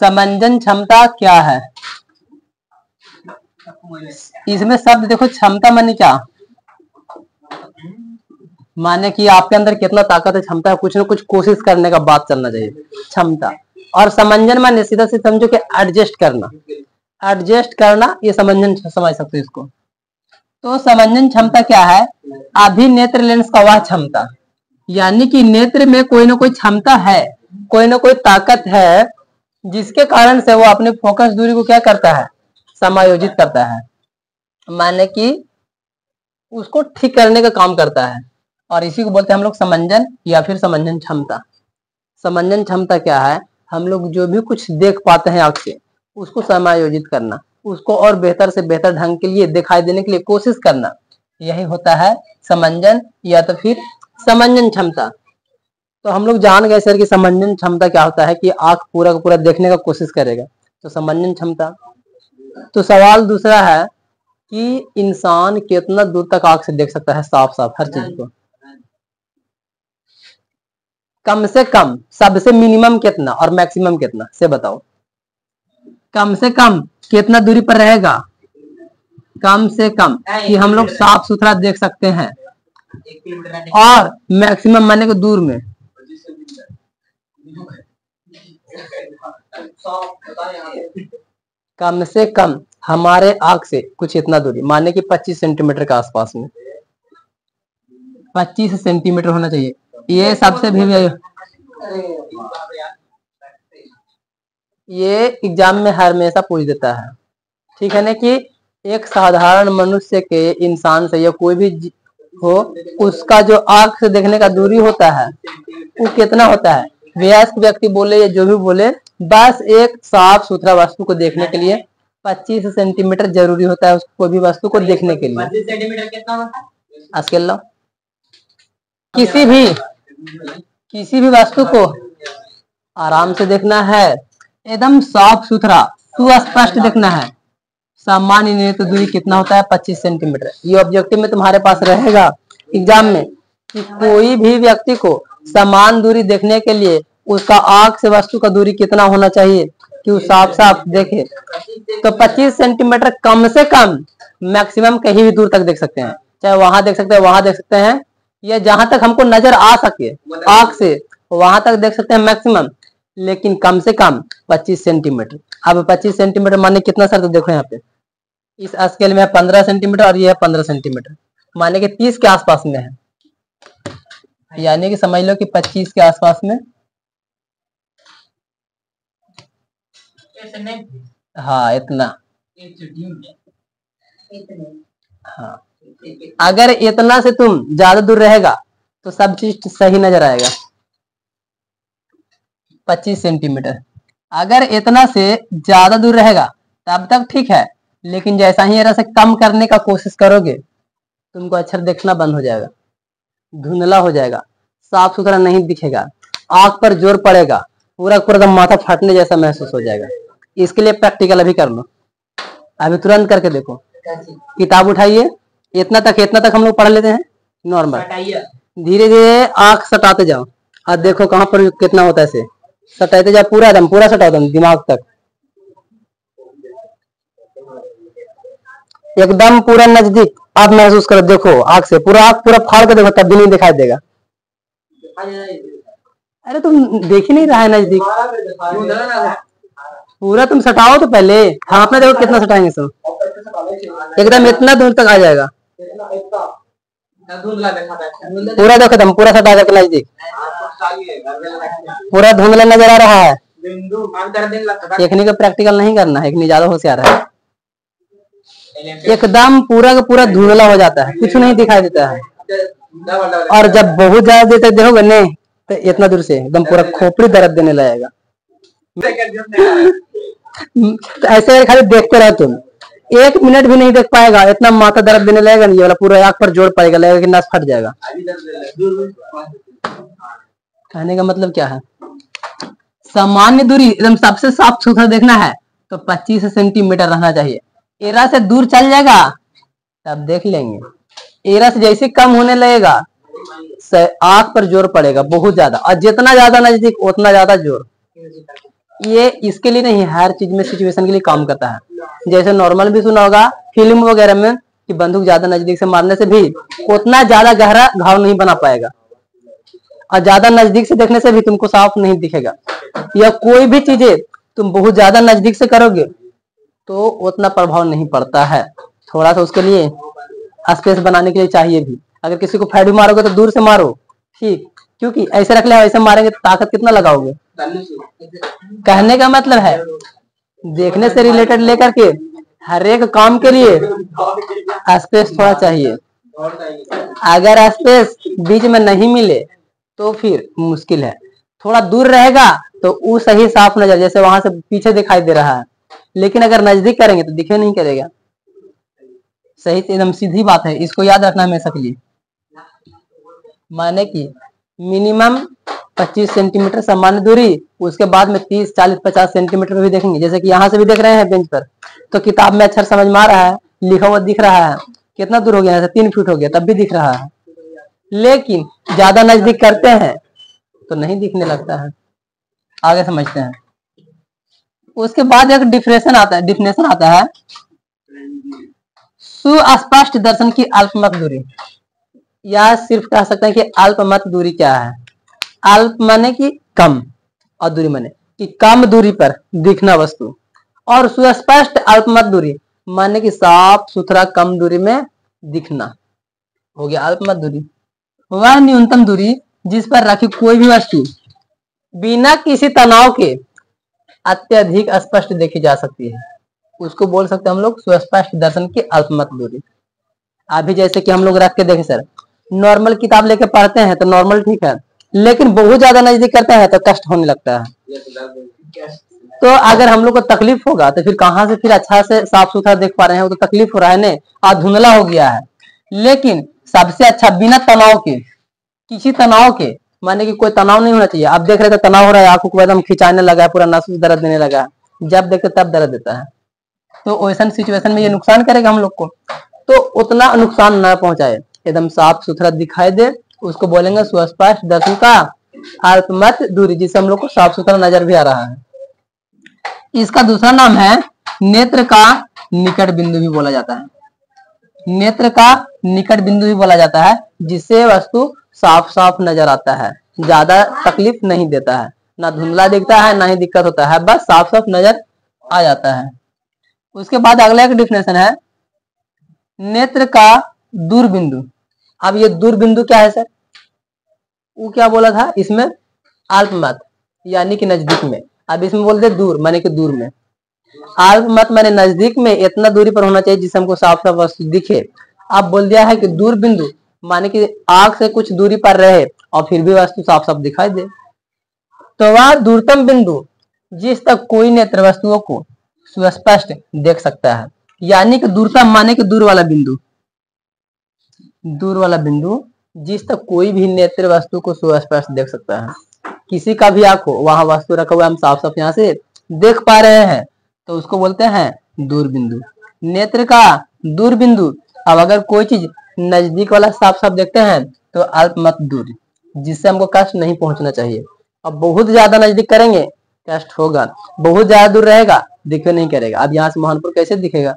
समंजन क्षमता क्या है? इसमें शब्द देखो, क्षमता माने क्या, माने कि आपके अंदर कितना ताकत है, क्षमता है, कुछ ना कुछ कोशिश करने का बात चलना चाहिए, क्षमता। और समंजन माने सीधा से समझो कि एडजस्ट करना, एडजस्ट करना, ये समंजन समझ सकते हो इसको। तो समंजन क्षमता क्या है? अभिनेत्र लेंस का वह क्षमता, यानी कि नेत्र में कोई ना कोई क्षमता है, कोई ना कोई ताकत है, जिसके कारण से वो अपने फोकस दूरी को क्या करता है, समायोजित करता है, माने कि उसको ठीक करने का काम करता है। और इसी को बोलते हैं हम लोग समंजन या फिर समंजन क्षमता। समंजन क्षमता क्या है? हम लोग जो भी कुछ देख पाते हैं आंख से, उसको समायोजित करना, उसको और बेहतर से बेहतर ढंग के लिए दिखाई देने के लिए कोशिश करना, यही होता है समंजन या तो फिर समंजन क्षमता। तो हम लोग जान गए सर कि समंजन क्षमता क्या होता है, कि आंख पूरा का पूरा देखने का कोशिश करेगा, तो समंजन क्षमता। तो सवाल दूसरा है कि इंसान कितना दूर तक आंख से देख सकता है साफ साफ हर चीज को? कम से कम, सबसे मिनिमम कितना और मैक्सिमम कितना से बताओ। कम से कम कितना दूरी पर रहेगा? कम से कम कि हम लोग साफ सुथरा देख सकते हैं, और मैक्सिमम माने को दूर में कम से कम हमारे आंख से कुछ इतना दूरी, माने कि 25 सेंटीमीटर के आसपास में, 25 सेंटीमीटर होना चाहिए। ये सबसे भी ये एग्जाम में हमेशा पूछ देता है, ठीक है ना, कि एक साधारण मनुष्य के, इंसान से या कोई भी हो, उसका जो आंख से देखने का दूरी होता है वो कितना होता है? वयस्क व्यक्ति बोले या जो भी बोले, बस एक साफ सुथरा वस्तु को देखने के लिए 25 सेंटीमीटर जरूरी होता है, उसको कोई भी वस्तु को देखने के लिए। 25 सेंटीमीटर कितना होता है? स्केल लो। किसी भी वस्तु को आराम से देखना है, एकदम साफ सुथरा सुस्पष्ट देखना है, सामान्य नेत्र दूरी कितना होता है? 25 सेंटीमीटर। ये ऑब्जेक्टिव में तुम्हारे पास रहेगा एग्जाम में, कि कोई भी व्यक्ति को समान दूरी देखने के लिए उसका आंख से वस्तु का दूरी कितना होना चाहिए कि वो साफ साफ देखे। तो 25 सेंटीमीटर कम से कम, मैक्सिमम कहीं भी दूर तक देख सकते हैं, चाहे वहां देख सकते हैं, वहां देख सकते हैं, या जहां तक हमको नजर आ सके आंख से वहां तक देख सकते हैं मैक्सिमम, लेकिन कम से कम 25 सेंटीमीटर। अब 25 सेंटीमीटर माने कितना सर? तो देखो यहाँ पे इस स्केल में 15 सेंटीमीटर और ये है 15 सेंटीमीटर, माने कि 30 के आसपास में है, यानी कि समझ लो कि 25 के आसपास में। हाँ इतना, हाँ अगर इतना से तुम ज्यादा दूर रहेगा तो सब चीज सही नजर आएगा। 25 सेंटीमीटर अगर इतना से ज्यादा दूर रहेगा तब तक ठीक है, लेकिन जैसा ही ऐसा कम करने का कोशिश करोगे तुमको अक्षर देखना बंद हो जाएगा, धुंधला हो जाएगा, साफ सुथरा नहीं दिखेगा, आंख पर जोर पड़ेगा, पूरा पूरा माथा फाटने जैसा महसूस हो जाएगा। इसके लिए प्रैक्टिकल अभी कर लो, अभी तुरंत करके देखो। किताब उठाइए, इतना तक हम लोग पढ़ लेते हैं नॉर्मल, धीरे धीरे आंख सटाते जाओ और देखो कहाँ पर कितना होता है, ऐसे सटाते जाओ, पूरा एकदम पूरा सटाओ एकदम दिमाग तक, एकदम पूरा नजदीक आप महसूस करो, देखो आंख से पूरा, आंख पूरा फाड़ के देखो तब भी नहीं दिखाई देगा। अरे तुम देख ही नहीं रहा है नजदीक, पूरा तुम सटाओ तो पहले, हाँ अपना देखो कितना सटाएंगे सो, एकदम इतना दूर तक आ जाएगा, पूरा देखो तुम पूरा सटा करके नजदीक, पूरा धुंधला नजर आ रहा है। देखने का प्रैक्टिकल नहीं करना है, ज्यादा होशियार है, एकदम पूरा का पूरा धुंधला हो जाता है, कुछ नहीं दिखाई देता है। और जब बहुत ज्यादा देर तक देखोगे नहीं तो इतना दूर से एकदम पूरा खोपड़ी दर्द देने लगेगा। तो ऐसे खाली देखते रहो तुम, 1 मिनट भी नहीं देख पाएगा, इतना माथा दर्द देने लगेगा, ये वाला पूरा आंख पर जोर पड़ेगा, लगेगा कि नस फट जाएगा। कहने का मतलब क्या है? सामान्य दूरी एकदम सबसे साफ सुथरा देखना है तो 25 सेंटीमीटर रहना चाहिए। एरा से दूर चल जाएगा तब देख लेंगे, एरा से जैसे कम होने लगेगा आंख पर जोर पड़ेगा बहुत ज्यादा, और जितना ज्यादा नजदीक उतना ज्यादा जोर, ये इसके लिए नहीं, हर चीज में सिचुएशन के लिए काम करता है। जैसे नॉर्मल भी सुना होगा फिल्म वगैरह में कि बंदूक ज्यादा नजदीक से मारने से भी उतना ज्यादा गहरा घाव नहीं बना पाएगा, और ज्यादा नजदीक से देखने से भी तुमको साफ नहीं दिखेगा। या कोई भी चीजें तुम बहुत ज्यादा नजदीक से करोगे तो उतना प्रभाव नहीं पड़ता है। थोड़ा सा उसके लिए स्पेस बनाने के लिए चाहिए भी। अगर किसी को फैड भी मारोगे तो दूर से मारो, ठीक, क्योंकि ऐसे रख ले, ऐसे मारेंगे तो ताकत कितना लगाओगे। कहने का मतलब है देखने से रिलेटेड लेकर के हर एक काम के लिए स्पेस थोड़ा चाहिए। अगर स्पेस बीच में नहीं मिले तो फिर मुश्किल है। थोड़ा दूर रहेगा तो वो सही साफ नजर, जैसे वहां से पीछे दिखाई दे रहा है, लेकिन अगर नजदीक करेंगे तो दिखे नहीं करेगा। सही, एकदम सीधी बात है, इसको याद रखना हमेशा के लिए। माने कि मिनिमम 25 सेंटीमीटर सामान्य दूरी, उसके बाद में 30, 40, 50 सेंटीमीटर पे भी देखेंगे। जैसे कि यहाँ से भी देख रहे हैं बेंच पर, तो किताब में अक्षर समझ में आ रहा है, लिखा हुआ दिख रहा है, कितना दूर हो गया, 3 फीट हो गया, तब भी दिख रहा है। लेकिन ज्यादा नजदीक करते हैं तो नहीं दिखने लगता है। आगे समझते हैं। उसके बाद एक डिफिनेशन आता है सुस्पष्ट दर्शन की अल्पमत दूरी, या सिर्फ कह सकते हैं कि अल्पमत दूरी क्या है। अल्प माने कि कम, और दूरी माने कि कम दूरी पर दिखना वस्तु, और सुस्पष्ट अल्पमत दूरी माने कि साफ सुथरा कम दूरी में दिखना, हो गया अल्पमत दूरी। वह न्यूनतम दूरी जिस पर रखी कोई भी वस्तु बिना किसी तनाव के अत्यधिक स्पष्ट देखी जा सकती है, उसको बोल सकते हैं हम लोग सुस्पष्ट दर्शन की अल्पमत दूरी। अभी जैसे कि हम लोग रख के देखे सर, नॉर्मल किताब लेके पढ़ते हैं तो नॉर्मल ठीक है, लेकिन बहुत ज्यादा नजदीक करते हैं तो कष्ट होने लगता है। तो अगर हम लोग को तकलीफ होगा तो फिर कहाँ से फिर अच्छा से साफ सुथरा देख पा रहे हैं, वो तो तकलीफ हो रहा है ना, आज धुंधला हो गया है। लेकिन सबसे अच्छा बिना तनाव के, किसी तनाव के, माने कि कोई तनाव नहीं होना चाहिए। आप देख रहे थे तनाव हो रहा है, आंखों को एकदम खिंचाने लगा है, पूरा नस दर्द देने लगा है, जब देखते तब दर्द देता है, तो वैसा सिचुएशन में ये नुकसान करेगा हम लोग को। तो उतना नुकसान न पहुंचाए, एकदम साफ सुथरा दिखाई दे, उसको बोलेंगे सुस्पष्ट दर्शन का अल्पमत दूरी, जिससे हम लोग को साफ सुथरा नजर भी आ रहा है। इसका दूसरा नाम है नेत्र का निकट बिंदु भी बोला जाता है। नेत्र का निकट बिंदु भी बोला जाता है, जिससे वस्तु साफ साफ नजर आता है, ज्यादा तकलीफ नहीं देता है, ना धुंधला दिखता है, ना ही दिक्कत होता है, बस साफ साफ नजर आ जाता है। उसके बाद अगला एक डिफिनेशन है नेत्र का दूर बिंदु। अब ये दूर बिंदु क्या है सर? वो क्या बोला था इसमें? अल्पमत यानी कि नजदीक में। अब इसमें बोलते दूर माने कि दूर में, अल्पमत माने नजदीक में, इतना दूरी पर होना चाहिए जिससे हमको साफ साफ वस्तु दिखे। अब बोल दिया है कि दूर बिंदु माने कि आंख से कुछ दूरी पर रहे और फिर भी वस्तु साफ साफ दिखाई दे। तो वह दूरतम बिंदु जिस तक कोई नेत्र वस्तुओं को सुस्पष्ट देख सकता है, यानी कि दूरतम माने कि दूर वाला बिंदु, दूर वाला बिंदु जिस तक कोई भी नेत्र वस्तु को सुस्पष्ट देख सकता है। किसी का भी आंख हो, वहां वस्तु रखा हुआ हम साफ साफ यहाँ से देख पा रहे हैं, तो उसको बोलते हैं दूर बिंदु, नेत्र का दूर बिंदु। अब अगर कोई चीज नजदीक वाला साफ साफ देखते हैं तो अल्पमत दूरी, जिससे हमको कष्ट नहीं पहुंचना चाहिए। अब बहुत ज्यादा नजदीक करेंगे कष्ट होगा, बहुत ज्यादा दूर रहेगा दिखे नहीं करेगा। अब यहाँ से मोहनपुर कैसे दिखेगा,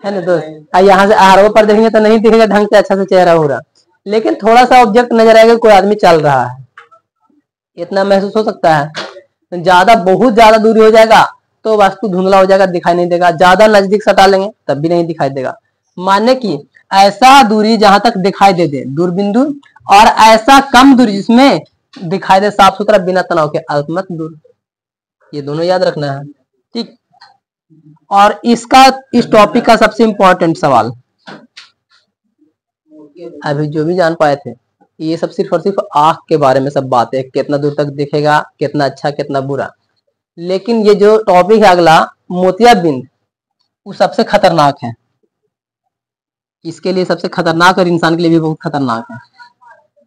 है ना दोस्त? यहाँ से आहारों पर देखेंगे तो नहीं दिखेगा ढंग से अच्छा से चेहरा हो रहा, लेकिन थोड़ा सा ऑब्जेक्ट नजर आएगा, कोई आदमी चल रहा है, इतना महसूस हो सकता है। ज्यादा बहुत ज्यादा दूरी हो जाएगा तो वस्तु धुंधला हो जाएगा, दिखाई नहीं देगा। ज्यादा नजदीक सटा लेंगे तब भी नहीं दिखाई देगा। माने कि ऐसा दूरी जहां तक दिखाई दे दूर बिंदु, और ऐसा कम दूरी जिसमें दिखाई दे साफ सुथरा बिना तनाव के, अल्पमत दूर। ये दोनों याद रखना है, ठीक। और इसका इस टॉपिक का सबसे इंपॉर्टेंट सवाल अभी जो भी जान पाए थे, ये सब सिर्फ और सिर्फ आंख के बारे में सब बातें, कितना दूर तक दिखेगा, कितना अच्छा कितना बुरा। लेकिन ये जो टॉपिक है अगला मोतियाबिंद, वो सबसे खतरनाक है। इसके लिए सबसे खतरनाक और इंसान के लिए भी बहुत खतरनाक है।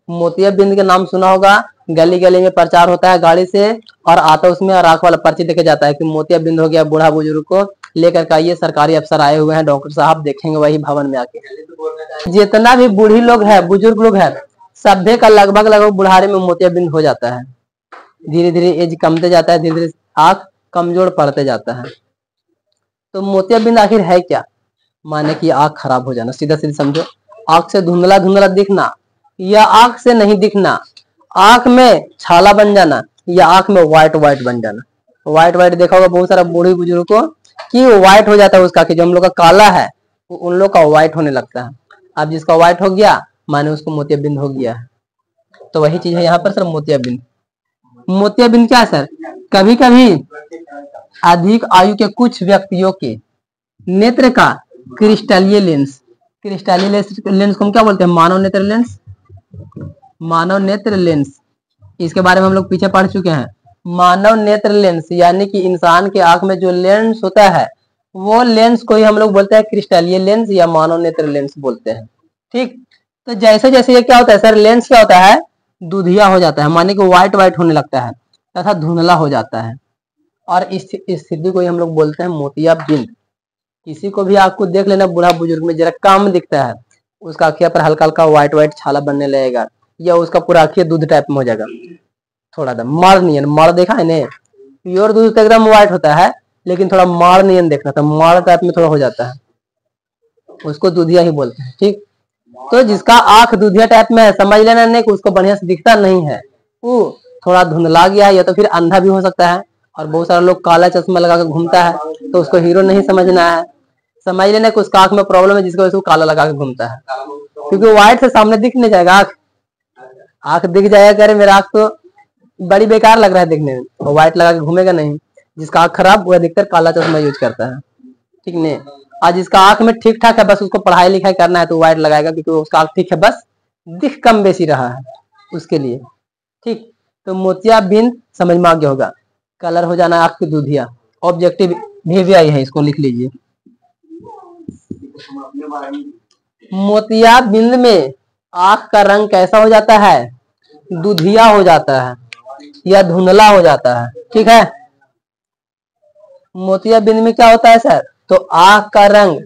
मोतियाबिंद के नाम सुना होगा, गली गली में प्रचार होता है गाड़ी से, और आता उसमें और आंख वाला पर्ची देखे जाता है कि मोतियाबिंद हो गया, बूढ़ा बुजुर्ग को लेकर के आइए, सरकारी अफसर आए हुए हैं, डॉक्टर साहब देखेंगे वही भवन में आके। जितना भी बूढ़ी लोग है, बुजुर्ग लोग है, सभ्य का लगभग बुढ़ारे में मोतियाबिंद हो जाता है। धीरे धीरे एज कमते जाता है, धीरे धीरे आंख कमजोर पड़ते जाता है। तो मोतियाबिंद आखिर है क्या? माने कि आंख खराब हो जाना, सीधा सीधा समझो। आंख से धुंधला धुंधला दिखना या आंख से नहीं दिखना, आंख में छाला बन जाना या आंख में व्हाइट व्हाइट बन जाना। व्हाइट व्हाइट देखा होगा बहुत सारा बूढ़े बुजुर्ग को कि व्हाइट हो जाता है उसका, कि जो हम लोग का काला है वो उन लोग का व्हाइट होने लगता है। अब जिसका व्हाइट हो गया माने उसको मोतियाबिंद हो गया है। तो वही चीज है यहाँ पर सर, मोतियाबिंद। मोतियाबिंद क्या है सर? कभी कभी अधिक आयु के कुछ व्यक्तियों के नेत्र का क्रिस्टलीय लेंस, क्रिस्टलीय लेंस को हम क्या बोलते हैं? मानव नेत्र लेंस, मानव नेत्र लेंस। इसके बारे में हम लोग पीछे पढ़ चुके हैं। मानव नेत्र लेंस यानी कि इंसान के आंख में जो लेंस होता है वो लेंस को ही हम लोग बोलते हैं क्रिस्टलीय लेंस या मानव नेत्र लेंस बोलते हैं। ठीक, तो जैसे जैसे ये क्या होता है सर, लेंस क्या होता है? दूधिया हो जाता है, माने कि व्हाइट व्हाइट होने लगता है तथा धुंधला हो जाता है। और इस स्थिति को ही हम लोग बोलते हैं मोतियाबिंद। किसी को भी आपको देख लेना बूढ़ा बुजुर्ग में जरा कम दिखता है, उसका आँखिया पर हल्का हल्का व्हाइट व्हाइट छाला बनने लगेगा या उसका पूरा आँखिया दूध टाइप में हो जाएगा, थोड़ा सा माड़ नियन। माड़ देखा है ने? प्योर दूध तो एकदम व्हाइट होता है लेकिन थोड़ा माड़ नियन देखना था, माड़ टाइप में थोड़ा हो जाता है, उसको दूधिया ही बोलते हैं। ठीक, तो जिसका आंख दूधिया टाइप में है समझ लेना नहीं कि उसको बढ़िया से दिखता नहीं है, वो थोड़ा धुंधला गया है या तो फिर अंधा भी हो सकता है। और बहुत सारे लोग काला चश्मा लगा कर घूमता है तो उसको हीरो नहीं समझना है, समझ लेना कि उसका आंख में प्रॉब्लम है जिसकी वजह से वो काला लगा के घूमता है, क्योंकि व्हाइट से सामने दिख नहीं जाएगा। आंख दिख जाएगा कि अरे मेरा आंख तो बड़ी बेकार लग रहा है देखने में, और व्हाइट लगा के घूमेगा नहीं। जिसका आंख खराब वो अधिकतर काला चश्मा यूज करता है। ठीक नहीं, आज जिसका आंख में ठीक ठाक है बस उसको पढ़ाई लिखाई करना है तो व्हाइट लगाएगा, क्योंकि उसका आंख ठीक है बस दिख कम बेसी रहा है उसके लिए। ठीक, तो मोतियाबिंद समझ में आ गया होगा, कलर हो जाना आंख की दूधिया। ऑब्जेक्टिव भी आई है, इसको लिख लीजिए। मोतियाबिंद में आंख का रंग कैसा हो जाता है? दूधिया हो जाता है या धुंधला हो जाता है। ठीक है, मोतियाबिंद में क्या होता है सर? तो आंख का रंग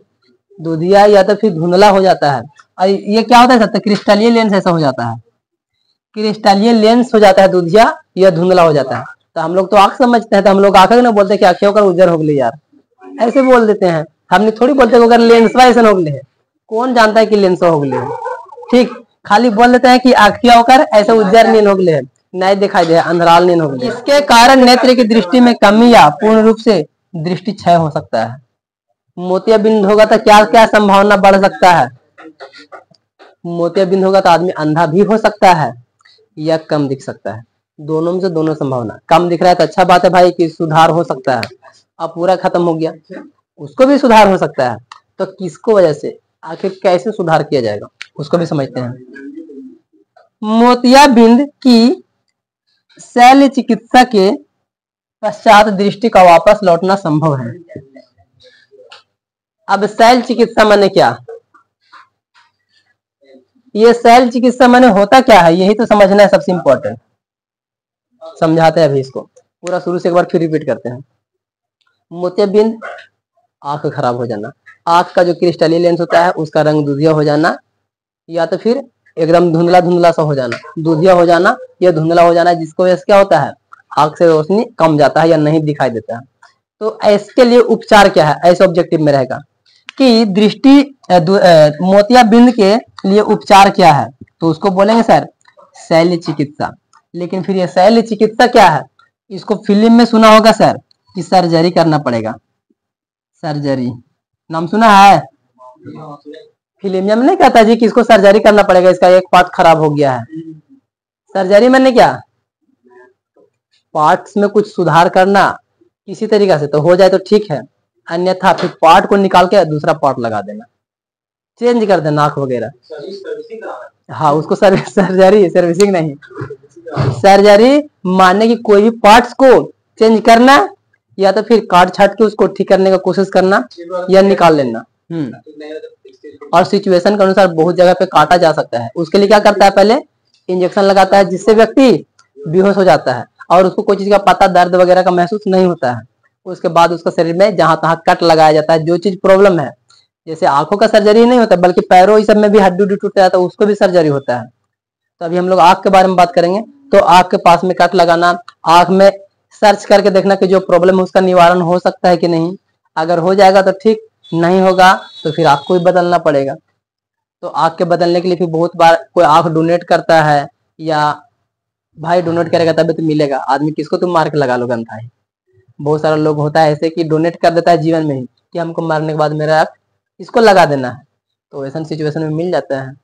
दूधिया या तो फिर धुंधला हो जाता है। और ये क्या होता है सर? तो क्रिस्टलीय लेंस ऐसा हो जाता है, क्रिस्टलीय लेंस हो जाता है, दूधिया या धुंधला हो जाता है। तो हम लोग तो आंख समझते हैं, तो हम लोग आंख ना बोलते कि आंखें होकर उजर हो गई यार, ऐसे बोल देते हैं। हमने थोड़ी बोलते अगर लेंस ऐसा हो गई है, कौन जानता है कि लेंस हो गई है। ठीक, खाली बोल देते हैं कि आंखिया होकर ऐसे उज्जर नील हो गए है, नहीं दिखाई दे, अंधराल नील हो गए। इसके कारण नेत्र की दृष्टि में कमी या पूर्ण रूप से दृष्टि क्षय हो सकता है। मोतियाबिंद होगा तो क्या क्या संभावना बढ़ सकता है? मोतियाबिंद होगा तो आदमी अंधा भी हो सकता है या कम दिख सकता है, दोनों में से दोनों संभावना। कम दिख रहा है तो अच्छा बात है भाई कि सुधार हो सकता है, अब पूरा खत्म हो गया, उसको भी सुधार हो सकता है। तो किसको वजह से, आखिर कैसे सुधार किया जाएगा उसको भी समझते हैं। मोतियाबिंद की शल्य चिकित्सा के पश्चात दृष्टि का वापस लौटना संभव है। अब शल्य चिकित्सा माने क्या? ये शल्य चिकित्सा माने होता क्या है, यही तो समझना है सबसे इंपॉर्टेंट। समझाते हैं अभी इसको पूरा शुरू से एक बार फिर रिपीट करते हैं। मोतियाबिंद आंख खराब हो जाना, आंख का जो क्रिस्टलीय लेंस होता है उसका रंग दूधिया हो जाना या तो फिर एकदम धुंधला धुंधला सा हो जाना, दूधिया हो जाना या धुंधला हो जाना, जिसको वजह से क्या होता है आंख से रोशनी कम जाता है या नहीं दिखाई देता है। तो इसके लिए उपचार क्या है, ऐसे ऑब्जेक्टिव में रहेगा कि दृष्टि मोतियाबिंद के लिए उपचार क्या है, तो उसको बोलेंगे सर शल्य चिकित्सा। लेकिन फिर ये शल्य चिकित्सा क्या है, इसको फिल्म में सुना होगा सर कि सर्जरी करना पड़ेगा। सर्जरी नाम सुना है? फिल्म में नहीं कहता जी कि इसको सर्जरी करना पड़ेगा, इसका एक पार्ट खराब हो गया है। सर्जरी मैंने क्या, पार्ट्स में कुछ सुधार करना किसी तरीका से, तो हो जाए तो ठीक है, अन्यथा फिर पार्ट को निकाल के दूसरा पार्ट लगा देना, चेंज कर देना आंख वगैरह। हाँ, उसको सर्जरी, सर्विसिंग नहीं, सर्जरी मानने की कोई भी पार्ट्स को चेंज करना या तो फिर काट छाट के उसको ठीक करने का कोशिश करना या निकाल लेना। और सिचुएशन के अनुसार बहुत जगह पे काटा जा सकता है। उसके लिए क्या करता है, पहले इंजेक्शन लगाता है जिससे व्यक्ति बेहोश हो जाता है और उसको कोई चीज का पता दर्द वगैरह का महसूस नहीं होता है। उसके बाद उसका शरीर में जहां तहां कट लगाया जाता है, जो चीज प्रॉब्लम है, जैसे आंखों का सर्जरी नहीं होता बल्कि पैरों इस सब में भी हड्डी उड्डी टूट जाता है तो उसको भी सर्जरी होता है। तो अभी हम लोग आंख के बारे में बात करेंगे। तो आंख के पास में कट लगाना, आंख में सर्च करके देखना कि जो प्रॉब्लम है उसका निवारण हो सकता है कि नहीं। अगर हो जाएगा तो ठीक, नहीं होगा तो फिर आपको ही बदलना पड़ेगा। तो आंख के बदलने के लिए फिर बहुत बार कोई आंख डोनेट करता है, या भाई डोनेट करेगा तभी तो मिलेगा। आदमी किसको तुम मार के लगा लो गंधा है। बहुत सारा लोग होता है ऐसे कि डोनेट कर देता है जीवन में ही कि हमको मारने के बाद मेरा आंख इसको लगा देना है, तो ऐसा सिचुएशन में मिल जाता है।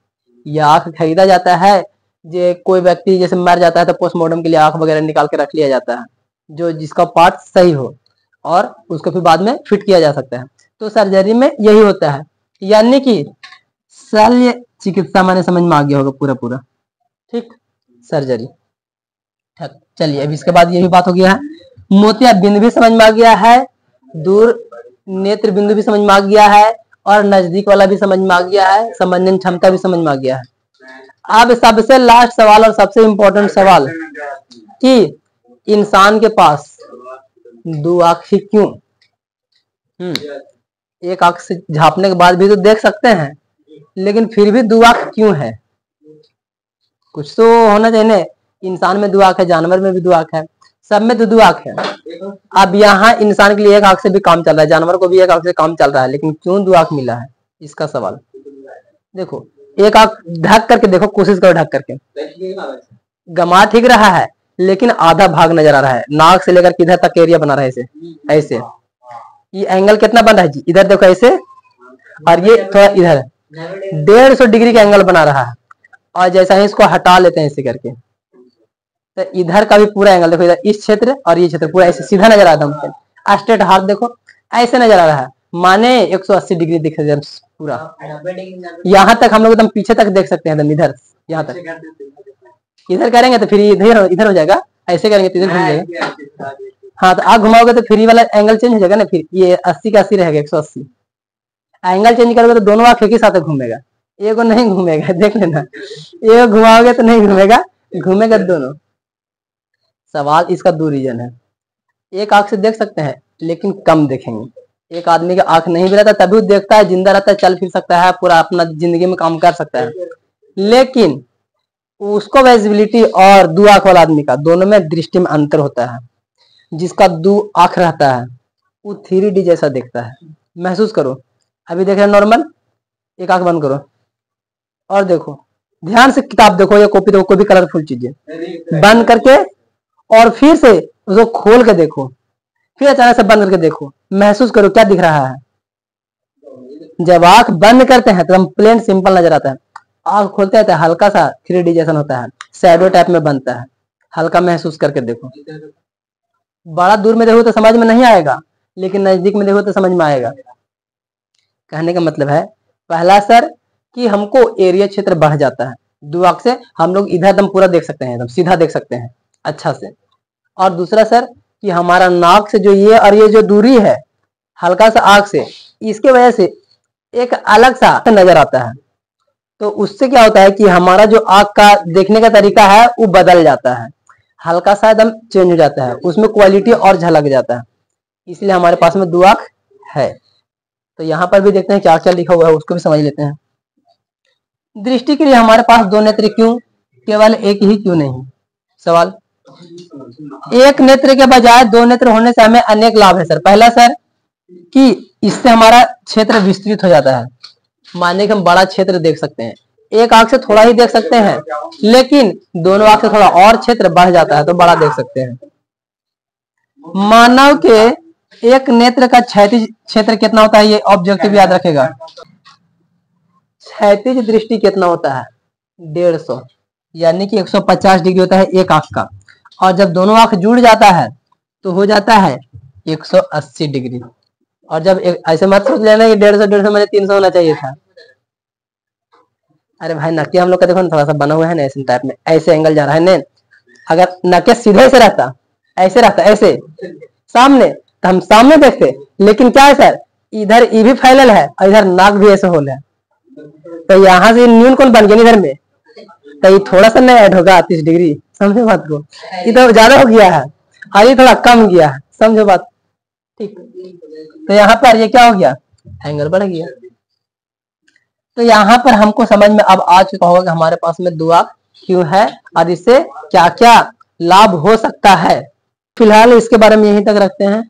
या आंख खरीदा जाता है, जो कोई व्यक्ति जैसे मर जाता है तो पोस्टमार्टम के लिए आंख वगैरह निकाल के रख लिया जाता है, जो जिसका पार्ट सही हो, और उसको फिर बाद में फिट किया जा सकता है। तो सर्जरी में यही होता है, यानी कि शल्य चिकित्सा मैंने समझ में आ गया होगा पूरा पूरा, ठीक। सर्जरी ठीक, चलिए अब इसके बाद यही बात हो गया है। मोतिया बिंदु भी समझ में आ गया है, दूर नेत्र बिंदु भी समझ में आ गया है, और नजदीक वाला भी समझ में आ गया है, समंजन क्षमता भी समझ में आ गया है। अब सबसे लास्ट सवाल और सबसे इंपॉर्टेंट सवाल कि इंसान के पास दो आंख ही क्यों? एक आंख से झांपने के बाद भी तो देख सकते हैं, लेकिन फिर भी दो आंख क्यों है? कुछ तो होना चाहिए ना। इंसान में दो आंख है, जानवर में भी दो आंख है, सब में दो आंख है। अब यहाँ इंसान के लिए एक आंख से भी काम चल रहा है, जानवर को भी एक आंख से काम चल रहा है, लेकिन क्यों दो आंख मिला है, इसका सवाल। देखो एक आंख ढक करके देखो, कोशिश करो ढक करके, गमा ठीक रहा है लेकिन आधा भाग नजर आ रहा है, नाक से लेकर किधर तक एरिया बना रहा है ऐसे ऐसे। ये एंगल कितना बन रहा है जी, इधर देखो ऐसे, और ये थोड़ा इधर 150 डिग्री का एंगल बना रहा है। और जैसा ही इसको हटा लेते हैं ऐसे करके, तो इधर का भी पूरा एंगल देखो, इधर इस क्षेत्र और ये क्षेत्र पूरा ऐसे सीधा नजर आता है। स्ट्रेट हाथ देखो ऐसे नजर आ रहा है, माने 180 डिग्री दिख रहा है पूरा। यहाँ तक हम लोग एकदम पीछे तक देख सकते हैं, एकदम इधर यहाँ तक। इधर करेंगे तो फिर इधर इधर हो जाएगा, ऐसे करेंगे तो इधर घूम जाएगा। हाँ तो आग घुमाओगे तो फिर वाला एंगल चेंज हो जाएगा ना, फिर ये 80 का 80 रहेगा 180। एंगल चेंज करोगे तो दोनों आंख एक ही साथ घूमेगा, एक नहीं घूमेगा, देख लेना। एक घुमाओगे तो नहीं घूमेगा, घूमेगा दोनों। सवाल इसका दो रीजन है। एक आंख से देख सकते हैं लेकिन कम देखेंगे। एक आदमी का आंख नहीं भी रहता तभी वो देखता है, जिंदा रहता है, चल फिर सकता है, पूरा अपना जिंदगी में काम कर सकता है, लेकिन उसको विजिबिलिटी और दो आंख वाला आदमी का दोनों में दृष्टि में अंतर होता है। जिसका दो आंख रहता है वो 3D जैसा देखता है। महसूस करो, अभी देख रहे नॉर्मल, एक आंख बंद करो और देखो, ध्यान से किताब देखो या कॉपी देखो, कोई भी कलरफुल चीजें बंद करके और फिर से उसको खोल के देखो, फिर अचानक से बंद करके देखो, महसूस करो क्या दिख रहा है। जब आंख बंद करते हैं तो हम प्लेन सिंपल नजर आता है, आंख खोलते हैं तो हल्का सा 3D जैसा होता है, शैडो टाइप में बनता है। हल्का महसूस करके देखो। बड़ा दूर में देखो तो समझ में नहीं आएगा, लेकिन नजदीक में देखो तो समझ में आएगा। कहने का मतलब है पहला सर कि हमको एरिया क्षेत्र बढ़ जाता है, दो आंख से हम लोग इधर एकदम पूरा देख सकते हैं, एकदम सीधा देख सकते हैं अच्छा से। और दूसरा सर कि हमारा नाक से जो ये और ये जो दूरी है हल्का सा आंख से, इसके वजह से एक अलग सा नजर आता है। तो उससे क्या होता है कि हमारा जो आंख का देखने का तरीका है वो बदल जाता है, हल्का सा एकदम चेंज हो जाता है, उसमें क्वालिटी और झलक जाता है। इसलिए हमारे पास में दो आंख है। तो यहाँ पर भी देखते हैं क्या क्या लिखा हुआ है, उसको भी समझ लेते हैं। दृष्टि के लिए हमारे पास दो नेत्र क्यों, केवल एक ही क्यों नहीं? सवाल, एक नेत्र के बजाय दो नेत्र होने से हमें अनेक लाभ है सर। पहला सर कि इससे हमारा क्षेत्र विस्तृत हो जाता है, माने कि हम बड़ा क्षेत्र देख सकते हैं। एक आंख से थोड़ा ही देख सकते हैं, लेकिन दोनों आंख से थोड़ा और क्षेत्र बढ़ जाता है तो बड़ा देख सकते हैं। मानव के एक नेत्र का क्षैतिज क्षेत्र कितना होता है, ये ऑब्जेक्टिव याद रखेगा। क्षैतिज दृष्टि कितना होता है? 150, यानी कि 150 डिग्री होता है एक आंख का। और जब दोनों आंख जुड़ जाता है तो हो जाता है 180 डिग्री। और जब ऐसे मत सोच लेना कि 150 मैंने 300 होना चाहिए था। अरे भाई नकिया हम लोग का देखो ना थोड़ा सा बना हुआ है ना ऐसे टाइप में, ऐसे एंगल जा रहा है ना। अगर नकिया सीधे से रहता, ऐसे रहता ऐसे सामने, तो हम सामने देखते, लेकिन क्या है सर, इधर ये भी फैलल है और इधर नाक भी ऐसे होल है, तो यहाँ से न्यून कोण बन गया इधर में, तो ये थोड़ा सा नहीं ऐड होगा 30 डिग्री। समझो बात को, ये तो ज्यादा हो गया है और ये थोड़ा कम गया है, समझो बात ठीक। तो यहाँ पर ये क्या हो गया, एंगल बढ़ गया। तो यहाँ पर हमको समझ में अब आ चुका होगा कि हमारे पास में दो आंख क्यों है और इससे क्या क्या लाभ हो सकता है। फिलहाल इसके बारे में यहीं तक रखते हैं।